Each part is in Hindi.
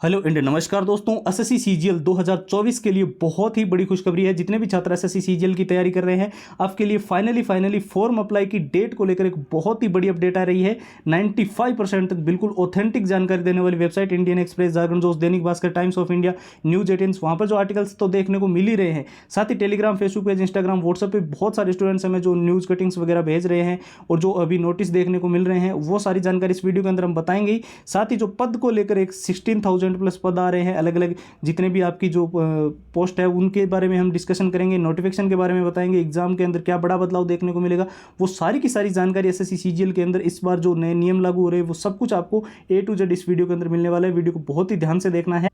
हेलो एंड नमस्कार दोस्तों। एसएससी सीजीएल 2024 के लिए बहुत ही बड़ी खुशखबरी है। जितने भी छात्र एसएससी सीजीएल की तैयारी कर रहे हैं, आपके लिए फाइनली फॉर्म अप्लाई की डेट को लेकर एक बहुत ही बड़ी अपडेट आ रही है। 95% तक बिल्कुल ऑथेंटिक जानकारी देने वाली वेबसाइट इंडियन एक्सप्रेस, जागरण जोश, Dainik Bhaskar, times of India, news 18, वहाँ पर जो आर्टिकल्स तो देखने को मिल ही रहे हैं। साथ ही Telegram, Facebook page, Instagram, WhatsApp पे बहुत सारे स्टूडेंट्स हमें जो न्यूज़ कटिंग्स वगैरह भेज रहे हैं और जो अभी नोटिस देखने को मिल रहे हैं, वो सारी जानकारी इस वीडियो के अंदर हम बताएंगे। साथ ही जो पद को लेकर एक 16,000 प्लस पद आ रहे हैं, अलग अलग जितने भी आपकी जो पोस्ट है उनके बारे में हम डिस्कशन करेंगे। नोटिफिकेशन के बारे में बताएंगे, एग्जाम के अंदर क्या बड़ा बदलाव देखने को मिलेगा, वो सारी की सारी जानकारी एसएससी सीजीएल के अंदर इस बार जो नए नियम लागू हो रहे हैं वो सब कुछ आपको ए टू जेड इस वीडियो के अंदर मिलने वाला है। वीडियो को बहुत ही ध्यान से देखना है।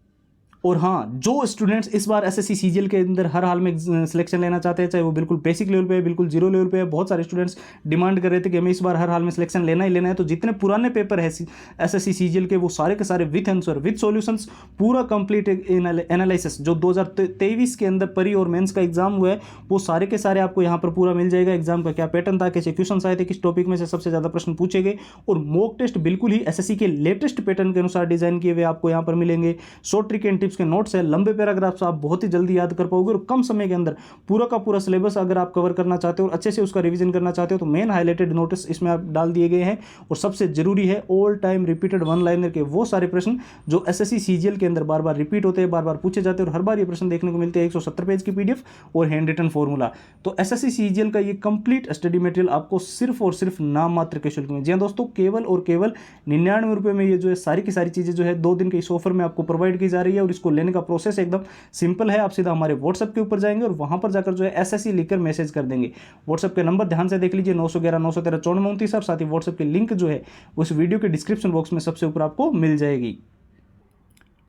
और हाँ, जो स्टूडेंट्स इस बार एसएससी सीजीएल के अंदर हर हाल में सिलेक्शन लेना चाहते हैं, चाहे वो बिल्कुल बेसिक लेवल पे है, बिल्कुल जीरो लेवल पे है, बहुत सारे स्टूडेंट्स डिमांड कर रहे थे कि हमें इस बार हर हाल में सिलेक्शन लेना ही लेना है। तो जितने पुराने पेपर है एसएससी सीजीएल के, वो सारे के सारे विथ आंसर, विथ सॉल्यूशंस, पूरा कंप्लीट एनालिसिस जो 2023 के अंदर परी और मेंस का एग्जाम हुआ है, वो सारे के सारे आपको यहाँ पर पूरा मिल जाएगा। एग्जाम का क्या पैटर्न था, कैसे क्वेश्चन आए थे, किस टॉपिक में से सबसे ज़्यादा प्रश्न पूछे गए, और मॉक टेस्ट बिल्कुल ही एसएससी के लेटेस्ट पैटर्न के अनुसार डिजाइन किए हुए आपको यहाँ पर मिलेंगे। शॉर्ट ट्रिक एंड टिप्स के नोट्स है, लंबे पैराग्राफ्स आप बहुत ही जल्दी याद कर पाओगे और कम समय के अंदर पूरा का पूरा सिलेबस अगर आप कवर करना चाहते हो और अच्छे से उसका रिवीजन करना चाहते हो तो मेन हाईलाइटेड नोटिस इसमें आप डाल दिए गए हैं। और सबसे जरूरी है, all time repeated one liner के वो सारे प्रश्न जो एसएससी सीजीएल के अंदर बार बार रिपीट होते हैं, बार बार पूछे जाते हैं और हर बार ये प्रश्न देखने को मिलते हैं। 170 पेज की पीडीएफ और हैंड रिटन फॉर्मूला। तो एसएससी सीजीएल का ये कंप्लीट स्टडी मटेरियल आपको सिर्फ और सिर्फ नाम मात्र के शुल्क में, जी हाँ दोस्तों, केवल और केवल 99 रुपये में ये जो है सारी की सारी चीजें जो है 2 दिन के इस ऑफर में आपको प्रोवाइड की जा रही है। और इसको लेने का प्रोसेस एकदम सिंपल है। आप सीधा हमारे व्हाट्सएप के ऊपर जाएंगे और वहां पर जाकर जो है एसएससी लिखकर मैसेज कर देंगे। व्हाट्सएप के नंबर ध्यान से देख लीजिए, 911 913 9429। और साथ ही व्हाट्सएप की लिंक जो है उस वीडियो के डिस्क्रिप्शन बॉक्स में सबसे ऊपर आपको मिल जाएगी।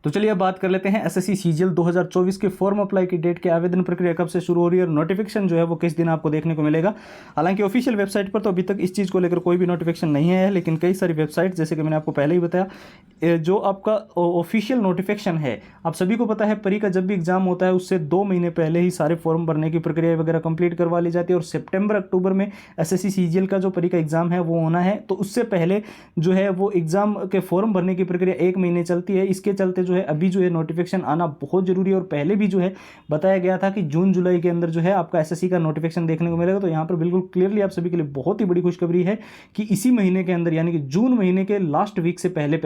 तो चलिए अब बात कर लेते हैं एसएससी सीजीएल 2024 के फॉर्म अप्लाई की डेट के आवेदन प्रक्रिया कब से शुरू हो रही है और नोटिफिकेशन जो है वो किस दिन आपको देखने को मिलेगा। हालांकि ऑफिशियल वेबसाइट पर तो अभी तक इस चीज़ को लेकर कोई भी नोटिफिकेशन नहीं है, लेकिन कई सारी वेबसाइट, जैसे कि मैंने आपको पहले ही बताया, जो आपका ऑफिशियल नोटिफिकेशन है, आप सभी को पता है परी का जब भी एग्जाम होता है उससे 2 महीने पहले ही सारे फॉर्म भरने की प्रक्रिया वगैरह कंप्लीट करवा ली जाती है। और सितंबर अक्टूबर में एसएससी सीजीएल का जो परी का एग्जाम है वो होना है, तो उससे पहले जो है वो एग्जाम के फॉर्म भरने की प्रक्रिया 1 महीने चलती है। इसके चलते जो है अभी जो है नोटिफिकेशन आना बहुत जरूरी है। और पहले भी जो है बताया गया था कि जून जुलाई के अंदर जो है आपका एसएससी का नोटिफिकेशन देखने को मिलेगा। तो यहाँ पर बिल्कुल क्लियरली आप सभी के लिए बहुत ही बड़ी खुशखबरी है कि इसी महीने के अंदर, यानी कि जून महीने के लास्ट वीक से पहले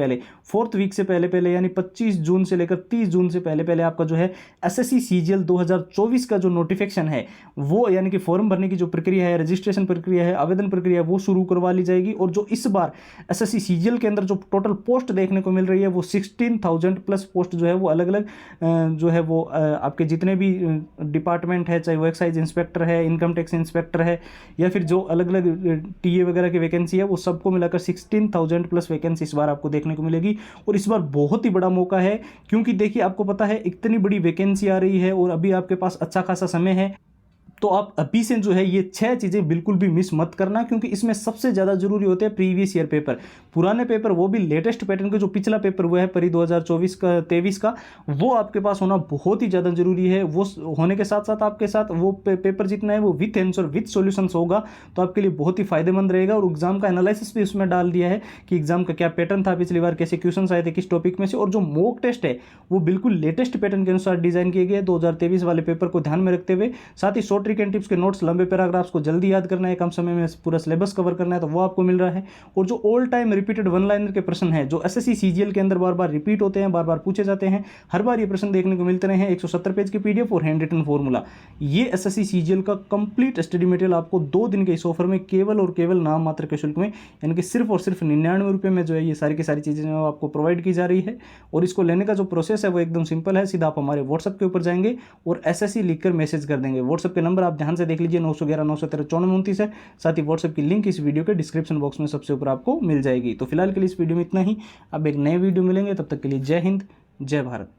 4th वीक से पहले यानी 25 जून से लेकर 30 जून से पहले आपका जो है एसएससी सीजीएल 2024 का जो नोटिफिकेशन है वो, यानी कि फॉर्म भरने की जो प्रक्रिया है, रजिस्ट्रेशन प्रक्रिया है, आवेदन प्रक्रिया है, वो शुरू करवा ली जाएगी। और जो इस बार एसएससी सीजीएल के अंदर जो टोटल पोस्ट देखने को मिल रही है वो 16,000 प्लस पोस्ट जो है वो अलग अलग जो है वो आपके जितने भी डिपार्टमेंट है, चाहे वो एक्साइज इंस्पेक्टर है, इनकम टैक्स इंस्पेक्टर है, या फिर जो अलग अलग टीए वगैरह की वैकेंसी है, वो सबको मिलाकर 16,000 प्लस वैकेंसी इस बार आपको देखने को मिलेगी। और इस बार बहुत ही बड़ा मौका है, क्योंकि देखिए आपको पता है इतनी बड़ी वैकेंसी आ रही है और अभी आपके पास अच्छा खासा समय है। तो आप अभी से जो है ये 6 चीज़ें बिल्कुल भी मिस मत करना, क्योंकि इसमें सबसे ज़्यादा जरूरी होते हैं प्रीवियस ईयर पेपर, पुराने पेपर, वो भी लेटेस्ट पैटर्न के। जो पिछला पेपर हुआ है परी 2024 का 23 का, वो आपके पास होना बहुत ही ज़्यादा जरूरी है। वो होने के साथ साथ आपके साथ वो पेपर जितना है वो विथ आंसर, विथ सॉल्यूशंस होगा, तो आपके लिए बहुत ही फायदेमंद रहेगा। और एग्जाम का एनालिसिस भी उसमें डाल दिया है कि एग्जाम का क्या पैटर्न था पिछली बार, कैसे क्वेश्चन आए थे, किस टॉपिक में से। और जो मॉक टेस्ट है वो बिल्कुल लेटेस्ट पैटर्न के अनुसार डिजाइन किए गए 2023 वाले पेपर को ध्यान में रखते हुए। साथ ही शॉर्ट ट्रिक एंड टिप्स के नोट्स, लंबे पैराग्राफ्स को जल्दी याद करना है, कम समय में पूरा सिलेबस कवर करना है, तो वो आपको मिल रहा है। और जो all time repeated one liner के प्रश्न है जो एसएससी सीजीएल के अंदर बार बार रिपीट होते हैं, बार बार पूछे जाते हैं, हर बार ये प्रश्न देखने को मिलते रहे हैं। 170 पेज की पीडीएफ और हैंड रिटन फॉर्मूला, ये एसएससी सीजीएल का कंप्लीट स्टडी मटेरियल आपको 2 दिन के इस ऑफर में केवल और केवल नाम मात्र के शुल्क में, यानी कि सिर्फ और सिर्फ 99 रुपये में जो है ये सारी की सारी चीज़ें आपको प्रोवाइड की जा रही है। और इसको लेने का जो प्रोसेस है वो एकदम सिंपल है। सीधा आप हमारे व्हाट्सएप के ऊपर जाएंगे और एसएससी लिखकर मैसेज कर देंगे। व्हाट्सएप के नंबर आप ध्यान से देख लीजिए, 911 913 9429 है। साथ ही व्हाट्सएप की लिंक इस वीडियो के डिस्क्रिप्शन बॉक्स में सबसे ऊपर आपको मिल जाएगी। तो फिलहाल के लिए इस वीडियो में इतना ही। अब एक नए वीडियो मिलेंगे, तब तक के लिए जय हिंद, जय भारत।